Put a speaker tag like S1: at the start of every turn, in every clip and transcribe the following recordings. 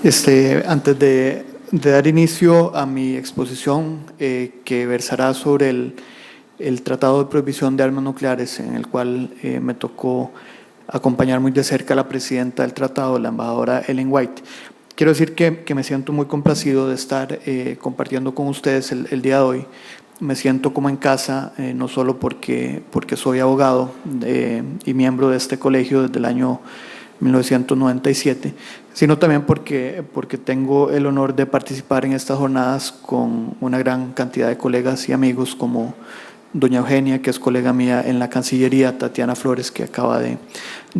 S1: Antes de dar inicio a mi exposición, que versará sobre el Tratado de Prohibición de Armas Nucleares, en el cual me tocó acompañar muy de cerca a la presidenta del tratado, la embajadora Ellen White, quiero decir que me siento muy complacido de estar compartiendo con ustedes el día de hoy. Me siento como en casa, no solo porque soy abogado y miembro de este colegio desde el año 1997, sino también porque tengo el honor de participar en estas jornadas con una gran cantidad de colegas y amigos, como doña Eugenia, que es colega mía en la Cancillería, Tatiana Flores, que acaba de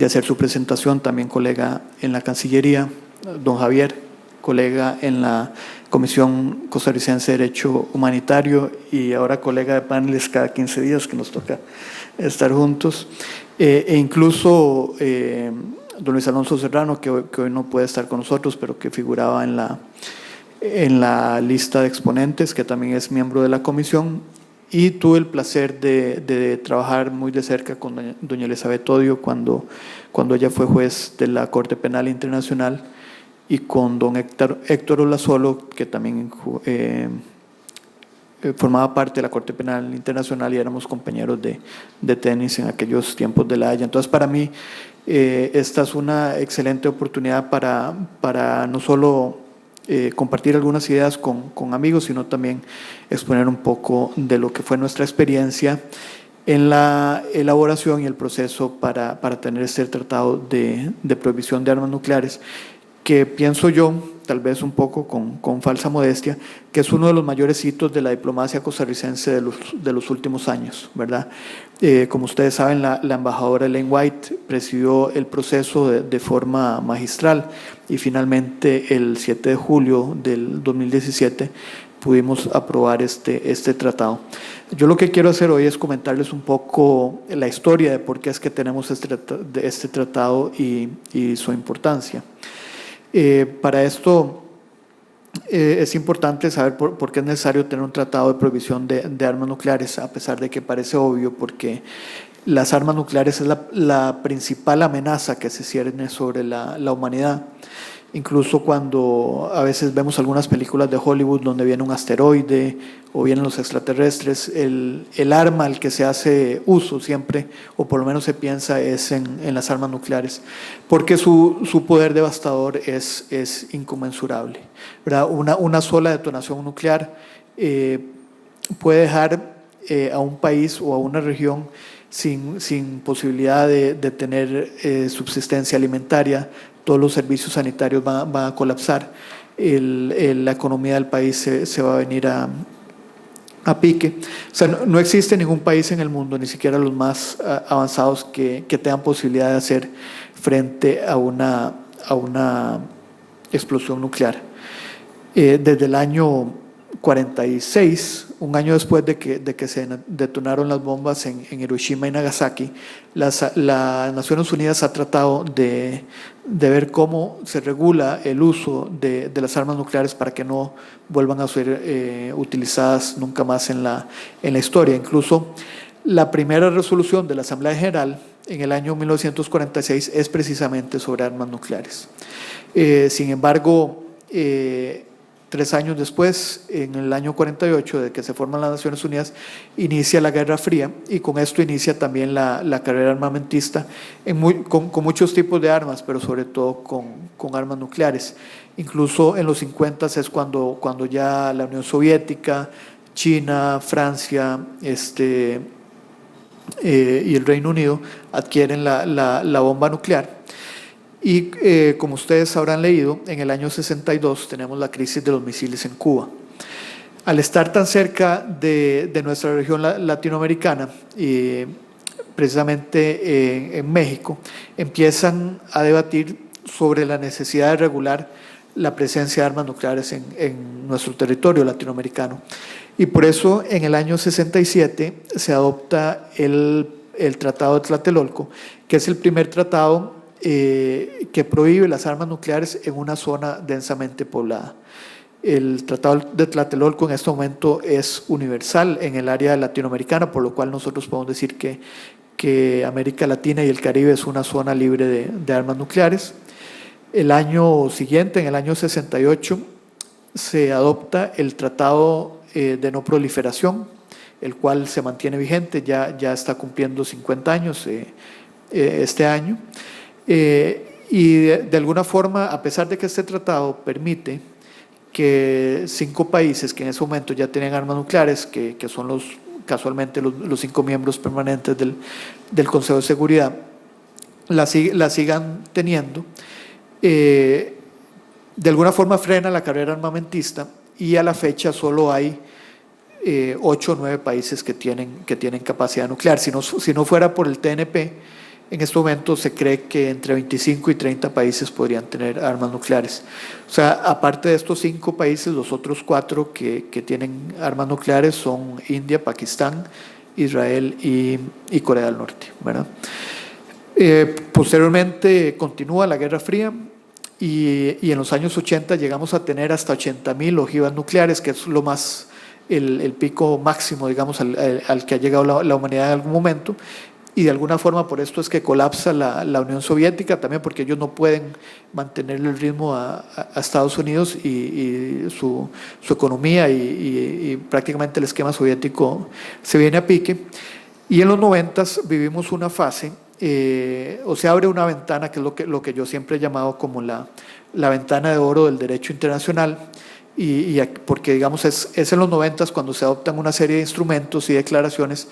S1: hacer su presentación, también colega en la Cancillería, don Javier, colega en la Comisión Costarricense de Derecho Humanitario y ahora colega de paneles cada 15 días, que nos toca estar juntos, e incluso don Luis Alonso Serrano, que hoy no puede estar con nosotros, pero que figuraba en la lista de exponentes, que también es miembro de la comisión, y tuve el placer de trabajar muy de cerca con doña Elizabeth Odio cuando ella fue juez de la Corte Penal Internacional, y con don Héctor Olazolo, que también formaba parte de la Corte Penal Internacional y éramos compañeros de tenis en aquellos tiempos de La Haya. Entonces, para mí, esta es una excelente oportunidad para no solo compartir algunas ideas con amigos, sino también exponer un poco de lo que fue nuestra experiencia en la elaboración y el proceso para tener este tratado de prohibición de armas nucleares, que pienso yo, tal vez un poco con falsa modestia, que es uno de los mayores hitos de la diplomacia costarricense de los últimos años, ¿verdad? Como ustedes saben, la embajadora Ellen White presidió el proceso de forma magistral, y finalmente el 7 de julio del 2017 pudimos aprobar este tratado. Yo lo que quiero hacer hoy es comentarles un poco la historia de por qué es que tenemos este tratado y su importancia. Para esto es importante saber por qué es necesario tener un tratado de prohibición de armas nucleares, a pesar de que parece obvio, porque las armas nucleares es la principal amenaza que se cierne sobre la humanidad. Incluso cuando a veces vemos algunas películas de Hollywood donde viene un asteroide o vienen los extraterrestres, el arma al que se hace uso siempre, o por lo menos se piensa, es en las armas nucleares, porque su poder devastador es inconmensurable, ¿verdad? Una sola detonación nuclear puede dejar a un país o a una región sin posibilidad de tener subsistencia alimentaria. Todos los servicios sanitarios van a colapsar, la economía del país se va a venir a pique. O sea, no existe ningún país en el mundo, ni siquiera los más avanzados, que tengan posibilidad de hacer frente a una explosión nuclear. Desde el año 46, un año después de que se detonaron las bombas en Hiroshima y Nagasaki, las Naciones Unidas ha tratado de ver cómo se regula el uso de las armas nucleares para que no vuelvan a ser utilizadas nunca más en la historia. Incluso la primera resolución de la Asamblea General en el año 1946 es precisamente sobre armas nucleares. Sin embargo, 3 años después, en el año 48, de que se forman las Naciones Unidas, inicia la Guerra Fría, y con esto inicia también la carrera armamentista con muchos tipos de armas, pero sobre todo con armas nucleares. Incluso en los 50 es cuando ya la Unión Soviética, China, Francia y el Reino Unido adquieren la bomba nuclear. Y como ustedes habrán leído, en el año 62 tenemos la crisis de los misiles en Cuba. Al estar tan cerca de nuestra región latinoamericana, precisamente en México, empiezan a debatir sobre la necesidad de regular la presencia de armas nucleares en nuestro territorio latinoamericano. Y por eso en el año 67 se adopta el Tratado de Tlatelolco, que es el primer tratado que prohíbe las armas nucleares en una zona densamente poblada. El Tratado de Tlatelolco en este momento es universal en el área latinoamericana, por lo cual nosotros podemos decir que América Latina y el Caribe es una zona libre de armas nucleares. El año siguiente, en el año 68, se adopta el Tratado de No Proliferación, el cual se mantiene vigente, ya está cumpliendo 50 años este año. Y de alguna forma, a pesar de que este tratado permite que 5 países que en ese momento ya tienen armas nucleares, que son casualmente los 5 miembros permanentes del Consejo de Seguridad, la sigan teniendo, de alguna forma frena la carrera armamentista, y a la fecha solo hay 8 o 9 países que tienen capacidad nuclear. Si no fuera por el TNP, en este momento se cree que entre 25 y 30 países podrían tener armas nucleares. O sea, aparte de estos 5 países, los otros 4 que tienen armas nucleares son India, Pakistán, Israel y Corea del Norte, ¿verdad? Posteriormente continúa la Guerra Fría, y en los años 80 llegamos a tener hasta 80.000 ojivas nucleares, que es lo más, el pico máximo, digamos, al que ha llegado la humanidad en algún momento. Y de alguna forma por esto es que colapsa la Unión Soviética, también porque ellos no pueden mantener el ritmo a Estados Unidos, y su economía y prácticamente el esquema soviético se viene a pique. Y en los 90 vivimos una fase, o se abre una ventana, que es lo que yo siempre he llamado como la ventana de oro del derecho internacional, porque digamos es en los 90 cuando se adoptan una serie de instrumentos y declaraciones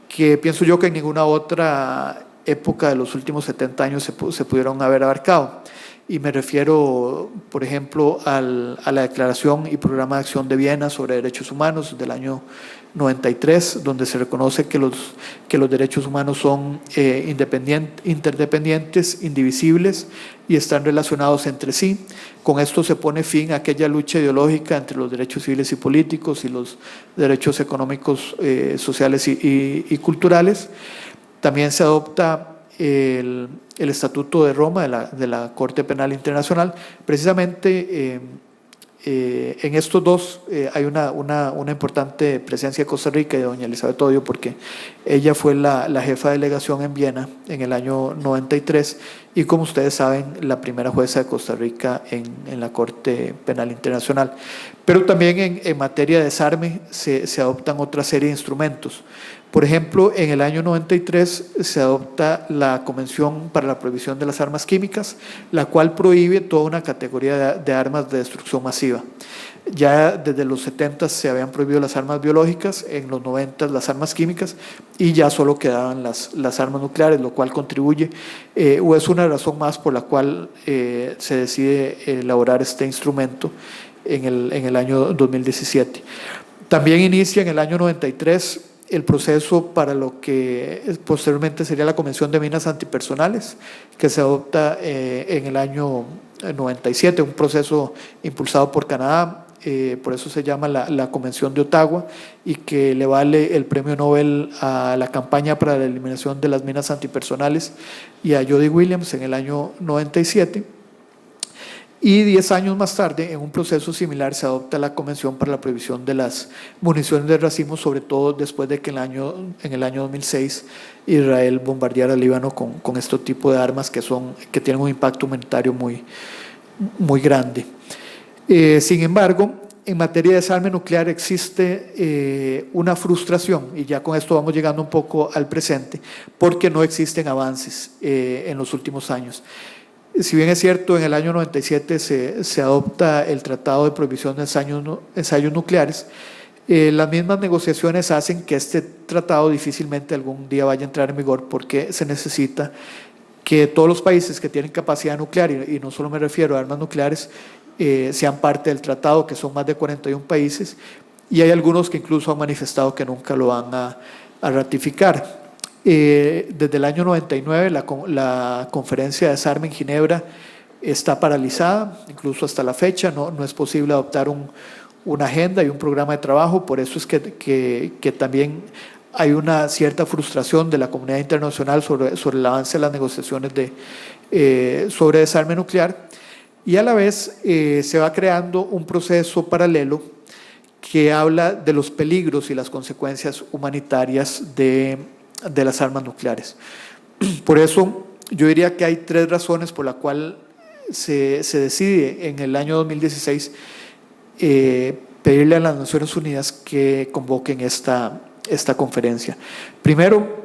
S1: que pienso yo que en ninguna otra época de los últimos 70 años se pudieron haber abarcado. Y me refiero, por ejemplo, a la Declaración y Programa de Acción de Viena sobre Derechos Humanos del año 93, donde se reconoce que los derechos humanos son interdependientes, indivisibles y están relacionados entre sí. Con esto se pone fin a aquella lucha ideológica entre los derechos civiles y políticos y los derechos económicos, sociales y culturales. También se adopta el Estatuto de Roma de la Corte Penal Internacional. Precisamente en estos dos hay una importante presencia de Costa Rica y de doña Elizabeth Odio, porque ella fue la jefa de delegación en Viena en el año 93, y como ustedes saben, la primera jueza de Costa Rica en la Corte Penal Internacional. Pero también en materia de desarme se adoptan otra serie de instrumentos. Por ejemplo, en el año 93 se adopta la Convención para la Prohibición de las Armas Químicas, la cual prohíbe toda una categoría de armas de destrucción masiva. Ya desde los 70 se habían prohibido las armas biológicas, en los 90 las armas químicas, y ya solo quedaban las armas nucleares, lo cual contribuye, o es una razón más por la cual se decide elaborar este instrumento en el año 2017. También inicia en el año 93 el proceso para lo que posteriormente sería la Convención de Minas Antipersonales, que se adopta en el año 97, un proceso impulsado por Canadá, por eso se llama la Convención de Ottawa, y que le vale el premio Nobel a la campaña para la eliminación de las minas antipersonales y a Jody Williams en el año 97. Y 10 años más tarde, en un proceso similar, se adopta la Convención para la Prohibición de las Municiones de Racimo, sobre todo después de que en el año 2006 Israel bombardeara el Líbano con este tipo de armas que tienen un impacto humanitario muy, muy grande. Sin embargo, en materia de desarme nuclear existe una frustración, y ya con esto vamos llegando un poco al presente, porque no existen avances en los últimos años. Si bien es cierto, en el año 97 se adopta el Tratado de Prohibición de Ensayos Nucleares, las mismas negociaciones hacen que este tratado difícilmente algún día vaya a entrar en vigor, porque se necesita que todos los países que tienen capacidad nuclear, y no solo me refiero a armas nucleares, sean parte del tratado, que son más de 41 países, y hay algunos que incluso han manifestado que nunca lo van a ratificar. Desde el año 99 la conferencia de desarme en Ginebra está paralizada, incluso hasta la fecha no es posible adoptar una agenda y un programa de trabajo. Por eso es que también hay una cierta frustración de la comunidad internacional sobre el avance de las negociaciones sobre desarme nuclear, y a la vez se va creando un proceso paralelo que habla de los peligros y las consecuencias humanitarias de las armas nucleares. Por eso yo diría que hay 3 razones por la cual se decide en el año 2016 pedirle a las Naciones Unidas que convoquen esta conferencia. Primero,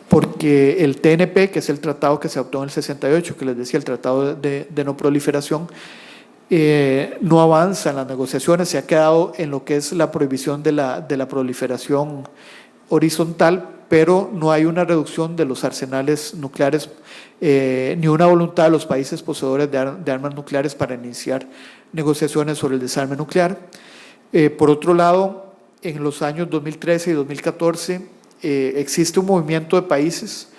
S1: porque el TNP, que es el tratado que se adoptó en el 68, que les decía, el Tratado de No Proliferación, no avanza en las negociaciones, se ha quedado en lo que es la prohibición de la proliferación horizontal, pero no hay una reducción de los arsenales nucleares, ni una voluntad de los países poseedores de armas nucleares para iniciar negociaciones sobre el desarme nuclear. Por otro lado, en los años 2013 y 2014 existe un movimiento de países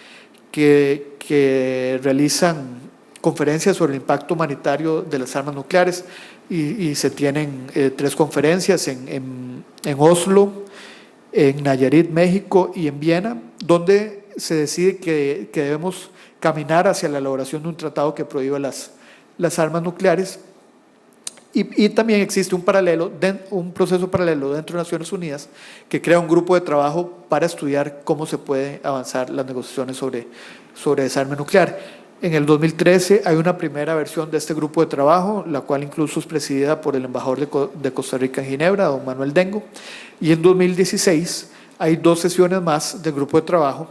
S1: que realizan conferencias sobre el impacto humanitario de las armas nucleares y se tienen 3 conferencias en Oslo, en Nayarit, México, y en Viena, donde se decide que debemos caminar hacia la elaboración de un tratado que prohíba las armas nucleares. Y también existe un proceso paralelo dentro de Naciones Unidas que crea un grupo de trabajo para estudiar cómo se puede avanzar las negociaciones sobre desarme nuclear. En el 2013 hay una primera versión de este grupo de trabajo, la cual incluso es presidida por el embajador de Costa Rica en Ginebra, don Manuel Dengo, y en 2016 hay 2 sesiones más del grupo de trabajo.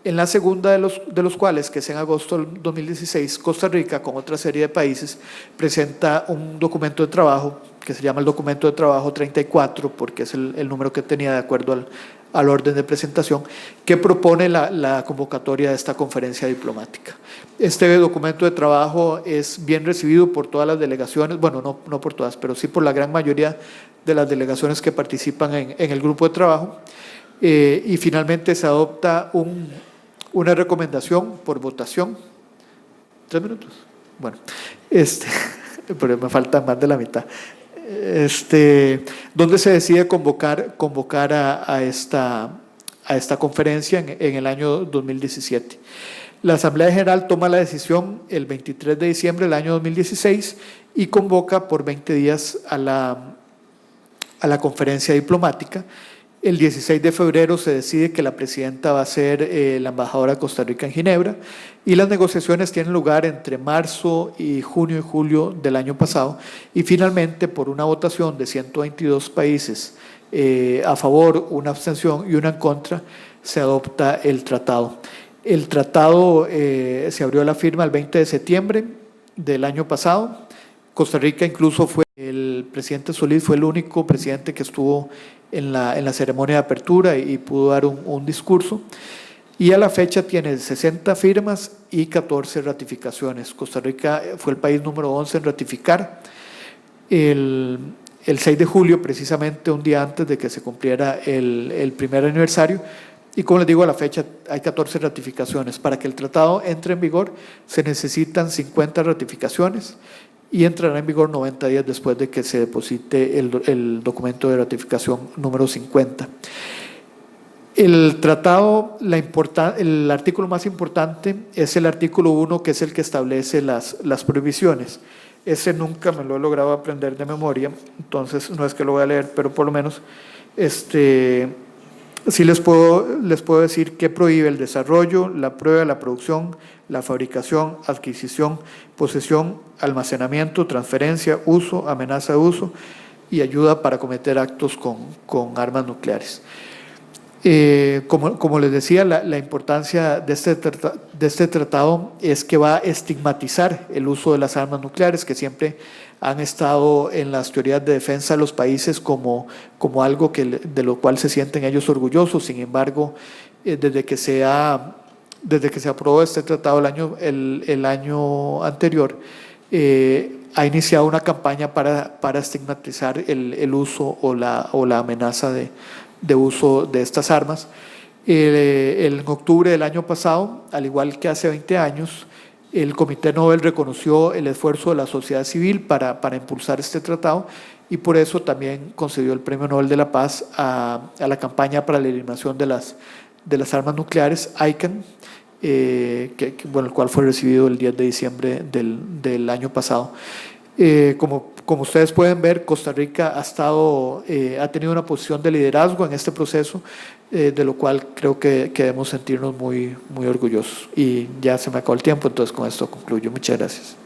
S1: En la segunda de los cuales, que es en agosto del 2016, Costa Rica, con otra serie de países, presenta un documento de trabajo que se llama el documento de trabajo 34, porque es el número que tenía de acuerdo al orden de presentación, que propone la convocatoria de esta conferencia diplomática. Este documento de trabajo es bien recibido por todas las delegaciones, bueno, no por todas, pero sí por la gran mayoría de las delegaciones que participan en el grupo de trabajo, y finalmente se adopta una recomendación por votación. 3 minutos. Bueno, pero me falta más de la mitad. Donde se decide convocar a esta conferencia en el año 2017. La Asamblea General toma la decisión el 23 de diciembre del año 2016 y convoca por 20 días a la conferencia diplomática. El 16 de febrero se decide que la presidenta va a ser la embajadora de Costa Rica en Ginebra, y las negociaciones tienen lugar entre marzo y junio y julio del año pasado, y finalmente, por una votación de 122 países a favor, una abstención y una en contra, se adopta el tratado. El tratado se abrió la firma el 20 de septiembre del año pasado. Costa Rica incluso el presidente Solís fue el único presidente que estuvo en la ceremonia de apertura y pudo dar un discurso, y a la fecha tiene 60 firmas y 14 ratificaciones. Costa Rica fue el país número 11 en ratificar. El 6 de julio, precisamente un día antes de que se cumpliera el primer aniversario, y como les digo, a la fecha hay 14 ratificaciones. Para que el tratado entre en vigor se necesitan 50 ratificaciones, y entrará en vigor 90 días después de que se deposite el documento de ratificación número 50. El tratado, el artículo más importante es el artículo 1, que es el que establece las prohibiciones. Ese nunca me lo he logrado aprender de memoria, entonces no es que lo voy a leer, pero por lo menos sí les puedo decir que prohíbe el desarrollo, la prueba, la producción, la fabricación, adquisición, posesión, almacenamiento, transferencia, uso, amenaza de uso y ayuda para cometer actos con armas nucleares. Como les decía, la importancia de este tratado es que va a estigmatizar el uso de las armas nucleares, que siempre han estado en las teorías de defensa de los países como algo de lo cual se sienten ellos orgullosos. Sin embargo, desde que se aprobó este tratado el año anterior, ha iniciado una campaña para estigmatizar el uso o la amenaza de uso de estas armas. En octubre del año pasado, al igual que hace 20 años, el Comité Nobel reconoció el esfuerzo de la sociedad civil para impulsar este tratado, y por eso también concedió el Premio Nobel de la Paz a la campaña para la eliminación de las armas nucleares, ICAN, el cual fue recibido el 10 de diciembre del año pasado. Como ustedes pueden ver, Costa Rica ha tenido una posición de liderazgo en este proceso, de lo cual creo que debemos sentirnos muy, muy orgullosos. Y ya se me acabó el tiempo, entonces con esto concluyo. Muchas gracias.